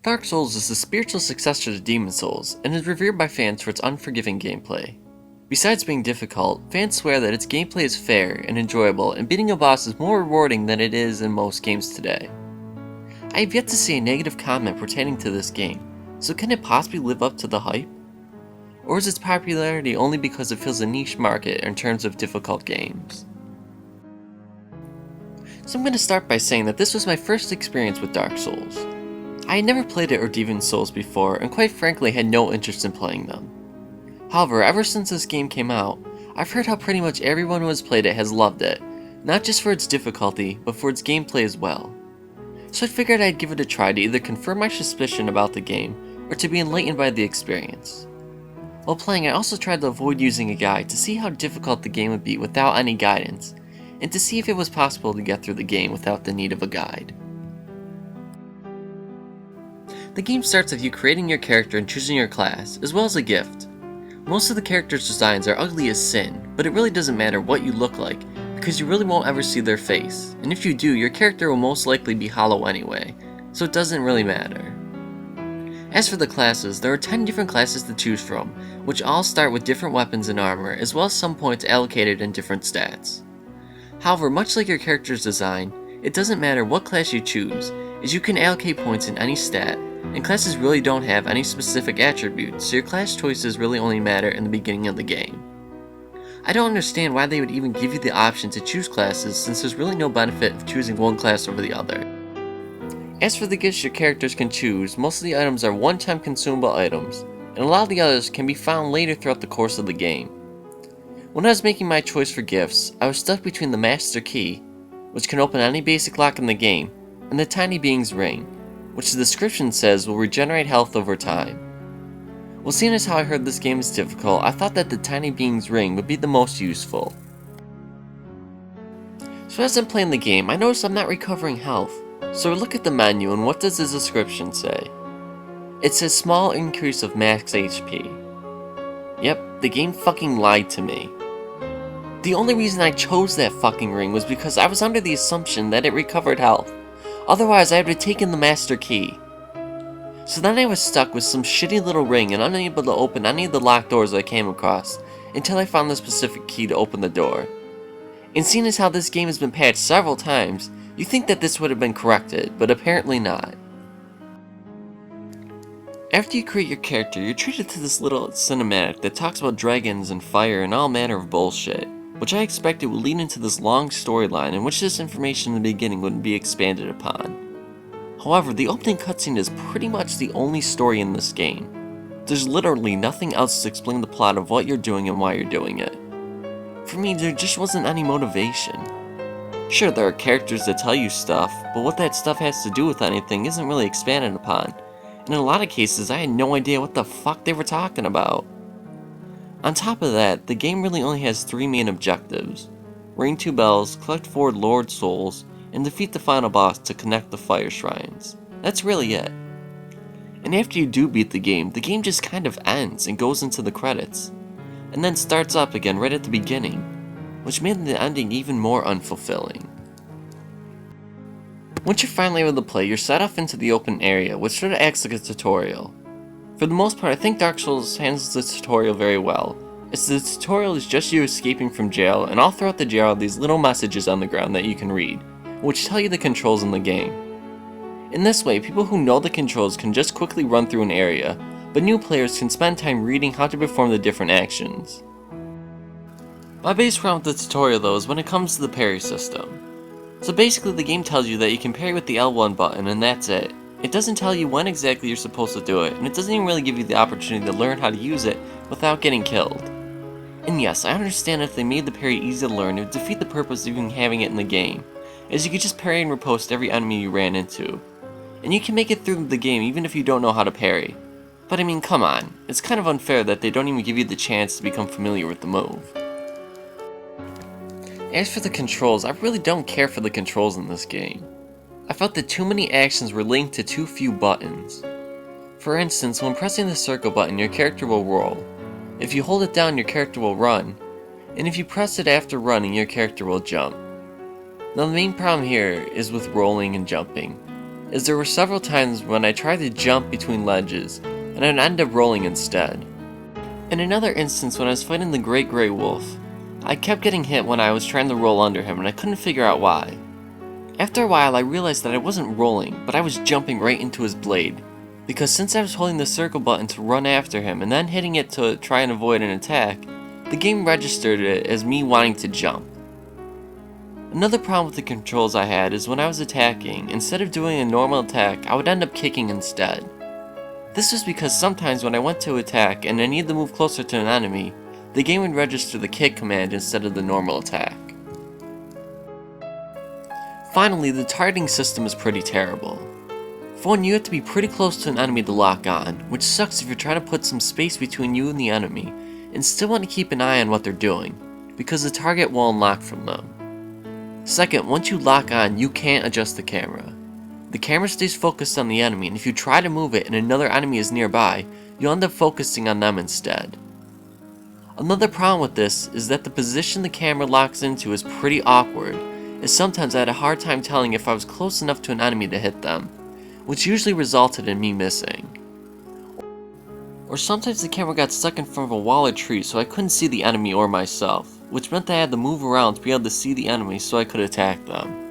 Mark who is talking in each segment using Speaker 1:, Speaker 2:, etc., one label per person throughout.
Speaker 1: Dark Souls is the spiritual successor to Demon Souls, and is revered by fans for its unforgiving gameplay. Besides being difficult, fans swear that its gameplay is fair and enjoyable, and beating a boss is more rewarding than it is in most games today. I have yet to see a negative comment pertaining to this game, so can it possibly live up to the hype? Or is its popularity only because it fills a niche market in terms of difficult games? So I'm going to start by saying that this was my first experience with Dark Souls. I had never played it or Demon Souls before, and quite frankly had no interest in playing them. However, ever since this game came out, I've heard how pretty much everyone who has played it has loved it, not just for its difficulty, but for its gameplay as well. So I figured I'd give it a try to either confirm my suspicion about the game, or to be enlightened by the experience. While playing, I also tried to avoid using a guide to see how difficult the game would be without any guidance, and to see if it was possible to get through the game without the need of a guide. The game starts with you creating your character and choosing your class, as well as a gift. Most of the characters' designs are ugly as sin, but it really doesn't matter what you look like, because you really won't ever see their face, and if you do, your character will most likely be hollow anyway, so it doesn't really matter. As for the classes, there are 10 different classes to choose from, which all start with different weapons and armor, as well as some points allocated in different stats. However, much like your character's design, it doesn't matter what class you choose, as you can allocate points in any stat, and classes really don't have any specific attributes, so your class choices really only matter in the beginning of the game. I don't understand why they would even give you the option to choose classes, since there's really no benefit of choosing one class over the other. As for the gifts your characters can choose, most of the items are one-time consumable items, and a lot of the others can be found later throughout the course of the game. When I was making my choice for gifts, I was stuck between the Master Key, which can open any basic lock in the game, and the Tiny Being's Ring, which the description says will regenerate health over time. Well, seeing as how I heard this game is difficult, I thought that the Tiny Being's Ring would be the most useful. So as I'm playing the game, I notice I'm not recovering health, so I look at the menu and what does the description say? It says small increase of max HP. Yep, the game fucking lied to me. The only reason I chose that fucking ring was because I was under the assumption that it recovered health. Otherwise, I would have taken the Master Key. So then I was stuck with some shitty little ring and unable to open any of the locked doors I came across, until I found the specific key to open the door. And seeing as how this game has been patched several times, you think that this would have been corrected, but apparently not. After you create your character, you're treated to this little cinematic that talks about dragons and fire and all manner of bullshit, which I expected would lead into this long storyline in which this information in the beginning would be expanded upon. However, the opening cutscene is pretty much the only story in this game. There's literally nothing else to explain the plot of what you're doing and why you're doing it. For me, there just wasn't any motivation. Sure, there are characters that tell you stuff, but what that stuff has to do with anything isn't really expanded upon, and in a lot of cases I had no idea what the fuck they were talking about. On top of that, the game really only has 3 main objectives: ring 2 bells, collect 4 Lord Souls, and defeat the final boss to connect the fire shrines. That's really it. And after you do beat the game just kind of ends and goes into the credits, and then starts up again right at the beginning, which made the ending even more unfulfilling. Once you're finally able to play, you're set off into the open area, which sort of acts like a tutorial. For the most part, I think Dark Souls handles the tutorial very well, as the tutorial is just you escaping from jail, and all throughout the jail are these little messages on the ground that you can read, which tell you the controls in the game. In this way, people who know the controls can just quickly run through an area, but new players can spend time reading how to perform the different actions. My biggest problem with the tutorial though is when it comes to the parry system. So basically the game tells you that you can parry with the L1 button and that's it. It doesn't tell you when exactly you're supposed to do it, and it doesn't even really give you the opportunity to learn how to use it without getting killed. And yes, I understand if they made the parry easy to learn, it would defeat the purpose of even having it in the game, as you could just parry and riposte every enemy you ran into. And you can make it through the game even if you don't know how to parry. But I mean, come on, it's kind of unfair that they don't even give you the chance to become familiar with the move. As for the controls, I really don't care for the controls in this game. I felt that too many actions were linked to too few buttons. For instance, when pressing the circle button, your character will roll. If you hold it down, your character will run. And if you press it after running, your character will jump. Now the main problem here is with rolling and jumping. as there were several times when I tried to jump between ledges, and I'd end up rolling instead. In another instance when I was fighting the Great Grey Wolf, I kept getting hit when I was trying to roll under him and I couldn't figure out why. After a while I realized that I wasn't rolling, but I was jumping right into his blade, because since I was holding the circle button to run after him and then hitting it to try and avoid an attack, the game registered it as me wanting to jump. Another problem with the controls I had is when I was attacking, instead of doing a normal attack, I would end up kicking instead. This was because sometimes when I went to attack and I needed to move closer to an enemy, the game would register the kick command instead of the normal attack. Finally, the targeting system is pretty terrible. For one, you have to be pretty close to an enemy to lock on, which sucks if you're trying to put some space between you and the enemy, and still want to keep an eye on what they're doing, because the target will unlock from them. Second, once you lock on, you can't adjust the camera. The camera stays focused on the enemy, and if you try to move it and another enemy is nearby, you'll end up focusing on them instead. Another problem with this is that the position the camera locks into is pretty awkward, as sometimes I had a hard time telling if I was close enough to an enemy to hit them, which usually resulted in me missing. Or sometimes the camera got stuck in front of a wall or tree so I couldn't see the enemy or myself, which meant that I had to move around to be able to see the enemy so I could attack them.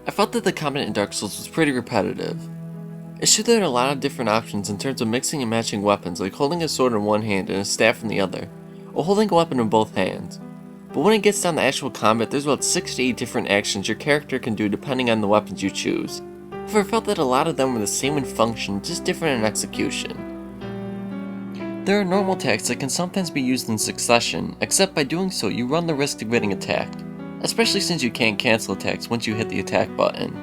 Speaker 1: I felt that the combat in Dark Souls was pretty repetitive. It's true there are a lot of different options in terms of mixing and matching weapons, like holding a sword in one hand and a staff in the other, or holding a weapon in both hands. But when it gets down to actual combat, there's about 6 to 8 different actions your character can do depending on the weapons you choose. However, I felt that a lot of them were the same in function, just different in execution. There are normal attacks that can sometimes be used in succession, except by doing so you run the risk of getting attacked, especially since you can't cancel attacks once you hit the attack button.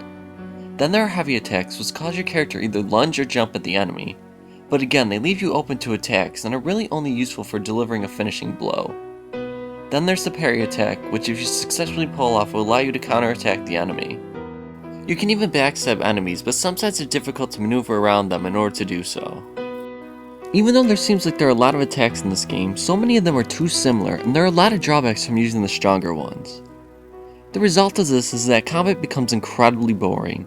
Speaker 1: Then there are heavy attacks which cause your character either lunge or jump at the enemy, but again they leave you open to attacks and are really only useful for delivering a finishing blow. Then there's the parry attack, which if you successfully pull off will allow you to counterattack the enemy. You can even backstab enemies, but sometimes it's difficult to maneuver around them in order to do so. Even though there seems like there are a lot of attacks in this game, so many of them are too similar and there are a lot of drawbacks from using the stronger ones. The result of this is that combat becomes incredibly boring.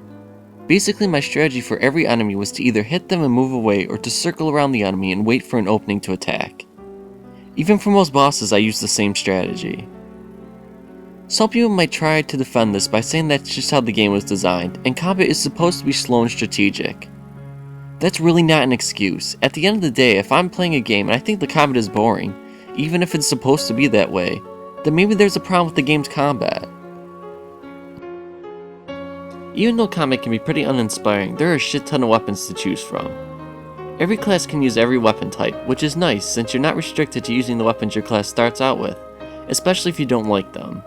Speaker 1: Basically my strategy for every enemy was to either hit them and move away or to circle around the enemy and wait for an opening to attack. Even for most bosses I used the same strategy. Some people might try to defend this by saying that's just how the game was designed, and combat is supposed to be slow and strategic. That's really not an excuse. At the end of the day, if I'm playing a game and I think the combat is boring, even if it's supposed to be that way, then maybe there's a problem with the game's combat. Even though combat can be pretty uninspiring, there are a shit ton of weapons to choose from. Every class can use every weapon type, which is nice since you're not restricted to using the weapons your class starts out with, especially if you don't like them.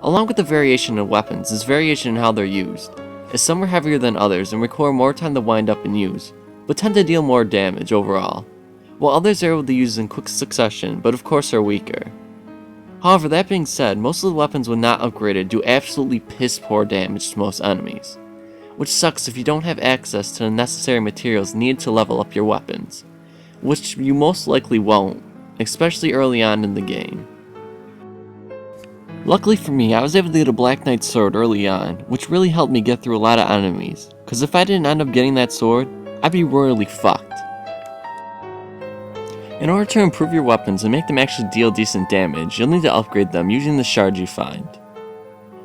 Speaker 1: Along with the variation of weapons is variation in how they're used, as some are heavier than others and require more time to wind up and use, but tend to deal more damage overall, while others are able to use in quick succession but of course are weaker. However, that being said, most of the weapons when not upgraded do absolutely piss poor damage to most enemies, which sucks if you don't have access to the necessary materials needed to level up your weapons, which you most likely won't, especially early on in the game. Luckily for me, I was able to get a Black Knight sword early on, which really helped me get through a lot of enemies, cause if I didn't end up getting that sword, I'd be royally fucked. In order to improve your weapons and make them actually deal decent damage, you'll need to upgrade them using the shards you find.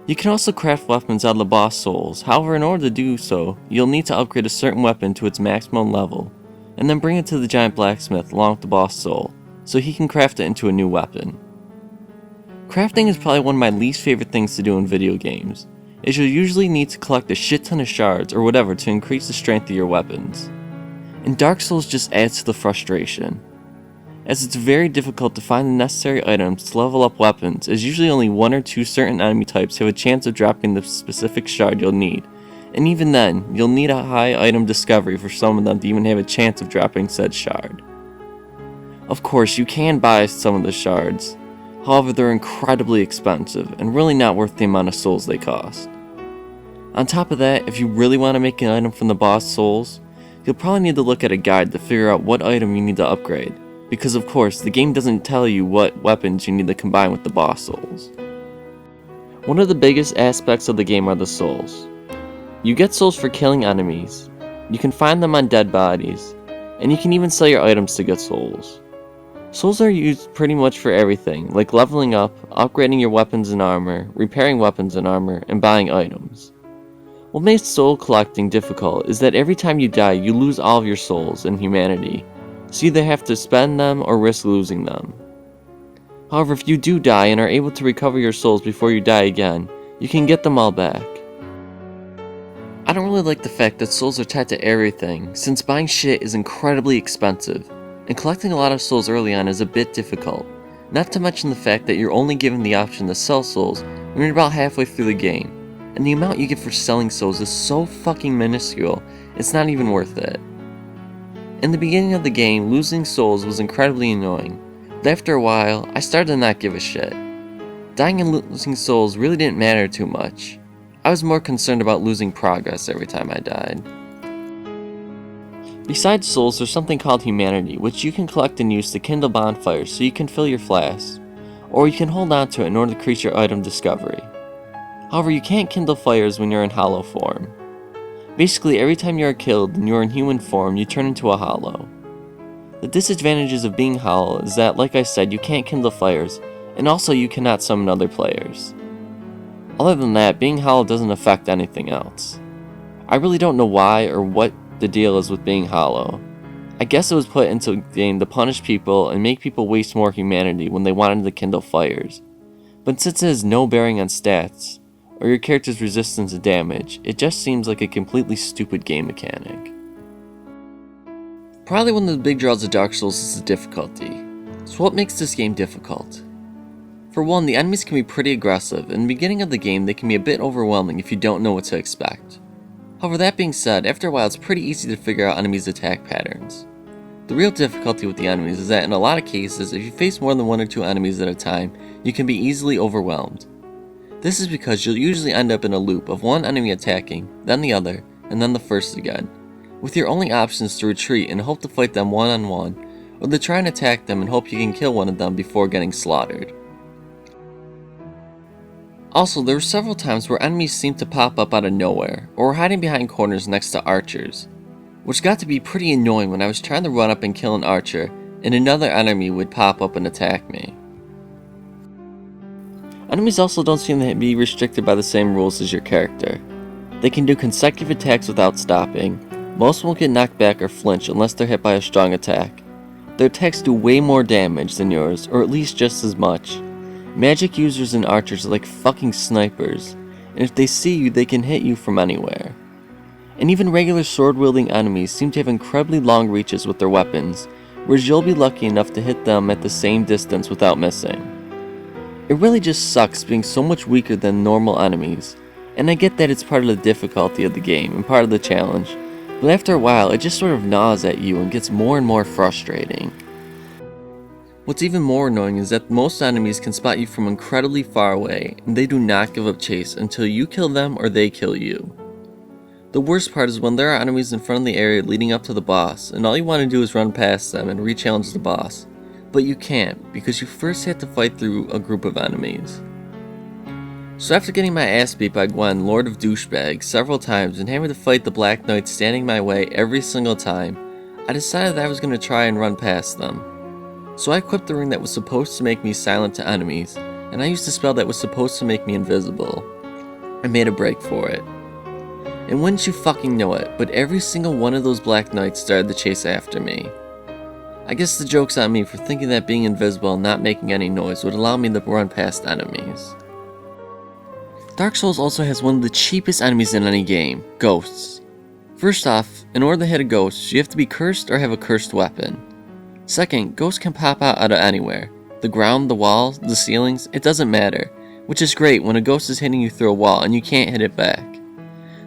Speaker 1: You can also craft weapons out of the boss souls, however in order to do so, you'll need to upgrade a certain weapon to its maximum level, and then bring it to the giant blacksmith along with the boss soul, so he can craft it into a new weapon. Crafting is probably one of my least favorite things to do in video games, as you'll usually need to collect a shit ton of shards or whatever to increase the strength of your weapons. And Dark Souls just adds to the frustration, as it's very difficult to find the necessary items to level up weapons, as usually only 1 or 2 certain enemy types have a chance of dropping the specific shard you'll need, and even then, you'll need a high item discovery for some of them to even have a chance of dropping said shard. Of course, you can buy some of the shards, however they're incredibly expensive and really not worth the amount of souls they cost. On top of that, if you really want to make an item from the boss souls, you'll probably need to look at a guide to figure out what item you need to upgrade, because of course the game doesn't tell you what weapons you need to combine with the boss souls. One of the biggest aspects of the game are the souls. You get souls for killing enemies, you can find them on dead bodies, and you can even sell your items to get souls. Souls are used pretty much for everything, like leveling up, upgrading your weapons and armor, repairing weapons and armor, and buying items. What makes soul collecting difficult is that every time you die, you lose all of your souls and humanity, so you either have to spend them or risk losing them. However, if you do die and are able to recover your souls before you die again, you can get them all back. I don't really like the fact that souls are tied to everything, since buying shit is incredibly expensive, and collecting a lot of souls early on is a bit difficult, not to mention the fact that you're only given the option to sell souls when you're about halfway through the game, and the amount you get for selling souls is so fucking minuscule, it's not even worth it. In the beginning of the game, losing souls was incredibly annoying, but after a while, I started to not give a shit. Dying and losing souls really didn't matter too much. I was more concerned about losing progress every time I died. Besides souls, there's something called humanity, which you can collect and use to kindle bonfires so you can fill your flasks, or you can hold on to it in order to increase your item discovery. However, you can't kindle fires when you're in hollow form. Basically, every time you are killed and you are in human form, you turn into a hollow. The disadvantages of being hollow is that, like I said, you can't kindle fires, and also you cannot summon other players. Other than that, being hollow doesn't affect anything else. I really don't know why or what the deal is with being hollow. I guess it was put into the game to punish people and make people waste more humanity when they wanted to kindle fires. But since it has no bearing on stats, or your character's resistance to damage, it just seems like a completely stupid game mechanic. Probably one of the big draws of Dark Souls is the difficulty. So what makes this game difficult? For one, the enemies can be pretty aggressive. In the beginning of the game, they can be a bit overwhelming if you don't know what to expect. However, that being said, after a while it's pretty easy to figure out enemies' attack patterns. The real difficulty with the enemies is that in a lot of cases, if you face more than one or two enemies at a time, you can be easily overwhelmed. This is because you'll usually end up in a loop of one enemy attacking, then the other, and then the first again, with your only options to retreat and hope to fight them one-on-one, or to try and attack them and hope you can kill one of them before getting slaughtered. Also, there were several times where enemies seemed to pop up out of nowhere, or were hiding behind corners next to archers, which got to be pretty annoying when I was trying to run up and kill an archer, and another enemy would pop up and attack me. Enemies also don't seem to be restricted by the same rules as your character. They can do consecutive attacks without stopping, most won't get knocked back or flinch unless they're hit by a strong attack. Their attacks do way more damage than yours, or at least just as much. Magic users and archers are like fucking snipers, and if they see you, they can hit you from anywhere. And even regular sword-wielding enemies seem to have incredibly long reaches with their weapons, whereas you'll be lucky enough to hit them at the same distance without missing. It really just sucks being so much weaker than normal enemies, and I get that it's part of the difficulty of the game and part of the challenge, but after a while it just sort of gnaws at you and gets more and more frustrating. What's even more annoying is that most enemies can spot you from incredibly far away, and they do not give up chase until you kill them or they kill you. The worst part is when there are enemies in front of the area leading up to the boss, and all you want to do is run past them and re-challenge the boss, but you can't because you first have to fight through a group of enemies. So after getting my ass beat by Gwen, Lord of Douchebag, several times and having to fight the Black Knight standing my way every single time, I decided that I was going to try and run past them. So I equipped the ring that was supposed to make me silent to enemies, and I used a spell that was supposed to make me invisible. I made a break for it. And wouldn't you fucking know it, but every single one of those Black Knights started to chase after me. I guess the joke's on me for thinking that being invisible and not making any noise would allow me to run past enemies. Dark Souls also has one of the cheapest enemies in any game, ghosts. First off, in order to hit a ghost, you have to be cursed or have a cursed weapon. Second, ghosts can pop out of anywhere. The ground, the walls, the ceilings, it doesn't matter, which is great when a ghost is hitting you through a wall and you can't hit it back.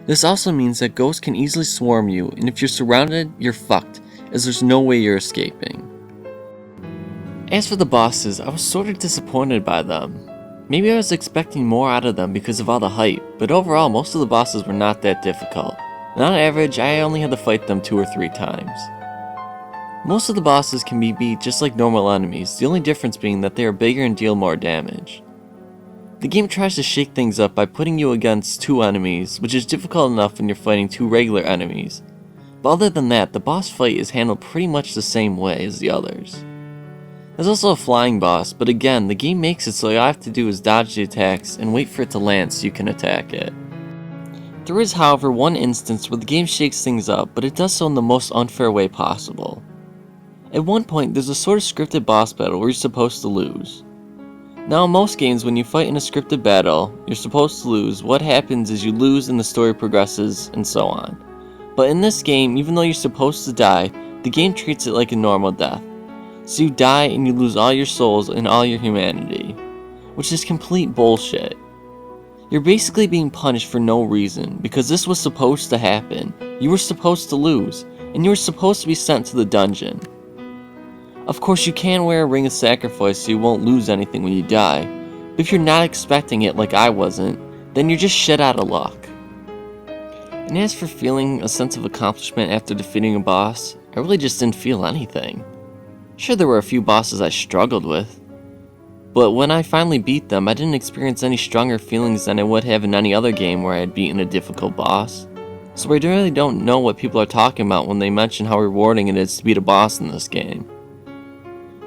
Speaker 1: This also means that ghosts can easily swarm you, and if you're surrounded, you're fucked, as there's no way you're escaping. As for the bosses, I was sort of disappointed by them. Maybe I was expecting more out of them because of all the hype, but overall most of the bosses were not that difficult, and on average I only had to fight them 2 or 3 times. Most of the bosses can be beat just like normal enemies, the only difference being that they are bigger and deal more damage. The game tries to shake things up by putting you against 2 enemies, which is difficult enough when you're fighting 2 regular enemies. But other than that, the boss fight is handled pretty much the same way as the others. There's also a flying boss, but again, the game makes it so all you have to do is dodge the attacks and wait for it to land so you can attack it. There is, however, one instance where the game shakes things up, but it does so in the most unfair way possible. At one point, there's a sort of scripted boss battle where you're supposed to lose. Now, in most games, when you fight in a scripted battle, you're supposed to lose. What happens is you lose and the story progresses, and so on. But in this game, even though you're supposed to die, the game treats it like a normal death. So you die and you lose all your souls and all your humanity, which is complete bullshit. You're basically being punished for no reason, because this was supposed to happen. You were supposed to lose, and you were supposed to be sent to the dungeon. Of course, you can wear a ring of sacrifice so you won't lose anything when you die, but if you're not expecting it like I wasn't, then you're just shit out of luck. And as for feeling a sense of accomplishment after defeating a boss, I really just didn't feel anything. Sure, there were a few bosses I struggled with, but when I finally beat them, I didn't experience any stronger feelings than I would have in any other game where I had beaten a difficult boss. So I really don't know what people are talking about when they mention how rewarding it is to beat a boss in this game.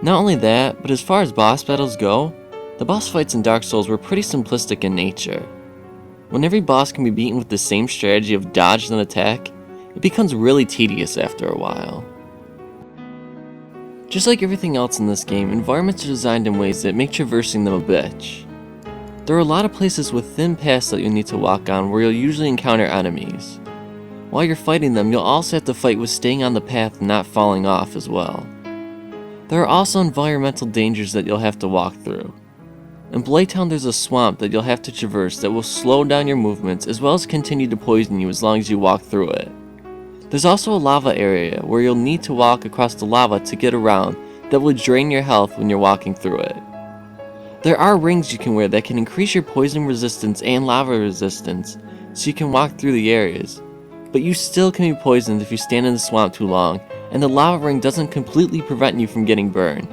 Speaker 1: Not only that, but as far as boss battles go, the boss fights in Dark Souls were pretty simplistic in nature. When every boss can be beaten with the same strategy of dodge and attack, it becomes really tedious after a while. Just like everything else in this game, environments are designed in ways that make traversing them a bitch. There are a lot of places with thin paths that you'll need to walk on where you'll usually encounter enemies. While you're fighting them, you'll also have to fight with staying on the path and not falling off as well. There are also environmental dangers that you'll have to walk through. In Blighttown, there's a swamp that you'll have to traverse that will slow down your movements as well as continue to poison you as long as you walk through it. There's also a lava area where you'll need to walk across the lava to get around that will drain your health when you're walking through it. There are rings you can wear that can increase your poison resistance and lava resistance so you can walk through the areas, but you still can be poisoned if you stand in the swamp too long, and the lava ring doesn't completely prevent you from getting burned.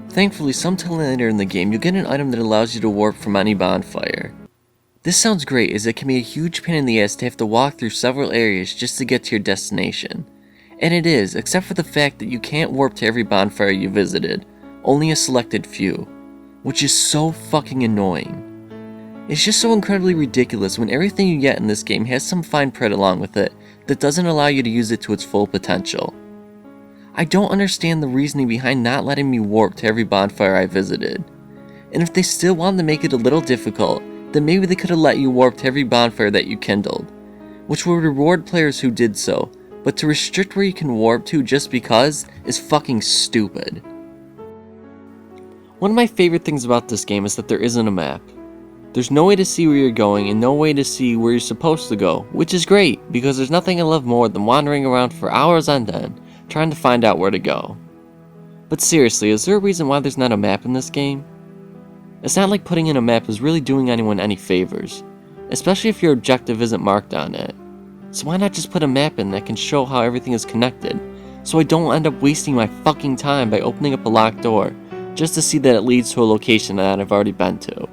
Speaker 1: Thankfully, sometime later in the game, you'll get an item that allows you to warp from any bonfire. This sounds great, as it can be a huge pain in the ass to have to walk through several areas just to get to your destination. And it is, except for the fact that you can't warp to every bonfire you visited, only a selected few, which is so fucking annoying. It's just so incredibly ridiculous when everything you get in this game has some fine print along with it that doesn't allow you to use it to its full potential. I don't understand the reasoning behind not letting me warp to every bonfire I visited. And if they still wanted to make it a little difficult, then maybe they could have let you warp to every bonfire that you kindled, which would reward players who did so, but to restrict where you can warp to just because is fucking stupid. One of my favorite things about this game is that there isn't a map. There's no way to see where you're going and no way to see where you're supposed to go, which is great, because there's nothing I love more than wandering around for hours on end, trying to find out where to go. But seriously, is there a reason why there's not a map in this game? It's not like putting in a map is really doing anyone any favors, especially if your objective isn't marked on it. So why not just put a map in that can show how everything is connected, so I don't end up wasting my fucking time by opening up a locked door, just to see that it leads to a location that I've already been to.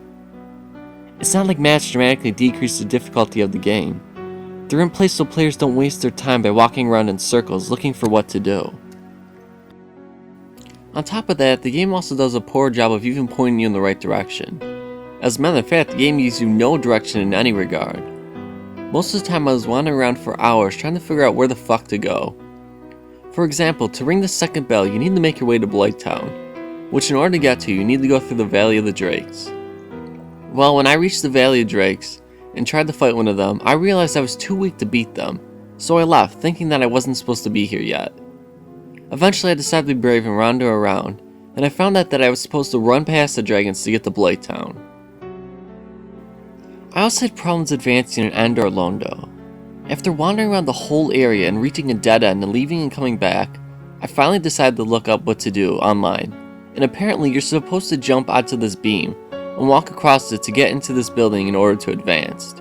Speaker 1: It's not like maps dramatically decrease the difficulty of the game. They're in place so players don't waste their time by walking around in circles looking for what to do. On top of that, the game also does a poor job of even pointing you in the right direction. As a matter of fact, the game gives you no direction in any regard. Most of the time I was wandering around for hours trying to figure out where the fuck to go. For example, to ring the second bell you need to make your way to Blighttown, which in order to get to you need to go through the Valley of the Drakes. Well, when I reached the Valley of Drakes and tried to fight one of them, I realized I was too weak to beat them, so I left, thinking that I wasn't supposed to be here yet. Eventually I decided to be brave and wander around, and I found out that I was supposed to run past the dragons to get to Blighttown. I also had problems advancing in End or Londo. After wandering around the whole area and reaching a dead end and leaving and coming back, I finally decided to look up what to do online, and apparently you're supposed to jump onto this beam and walk across it to get into this building in order to advance.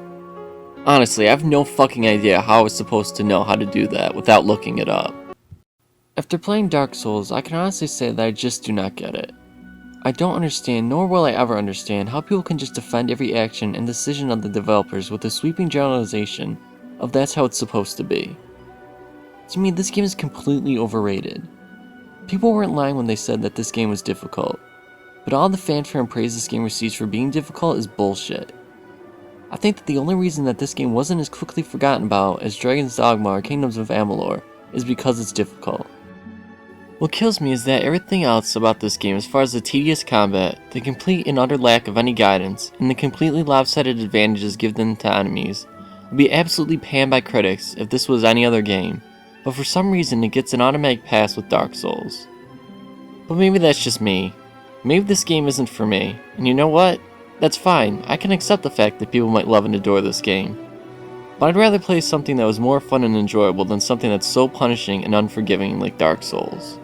Speaker 1: Honestly, I have no fucking idea how I was supposed to know how to do that without looking it up. After playing Dark Souls, I can honestly say that I just do not get it. I don't understand, nor will I ever understand, how people can just defend every action and decision of the developers with a sweeping generalization of that's how it's supposed to be. To me, this game is completely overrated. People weren't lying when they said that this game was difficult, but all the fanfare and praise this game receives for being difficult is bullshit. I think that the only reason that this game wasn't as quickly forgotten about as Dragon's Dogma or Kingdoms of Amalur is because it's difficult. What kills me is that everything else about this game, as far as the tedious combat, the complete and utter lack of any guidance, and the completely lopsided advantages given to enemies, would be absolutely panned by critics if this was any other game, but for some reason it gets an automatic pass with Dark Souls. But maybe that's just me. Maybe this game isn't for me, and you know what? That's fine, I can accept the fact that people might love and adore this game. But I'd rather play something that was more fun and enjoyable than something that's so punishing and unforgiving like Dark Souls.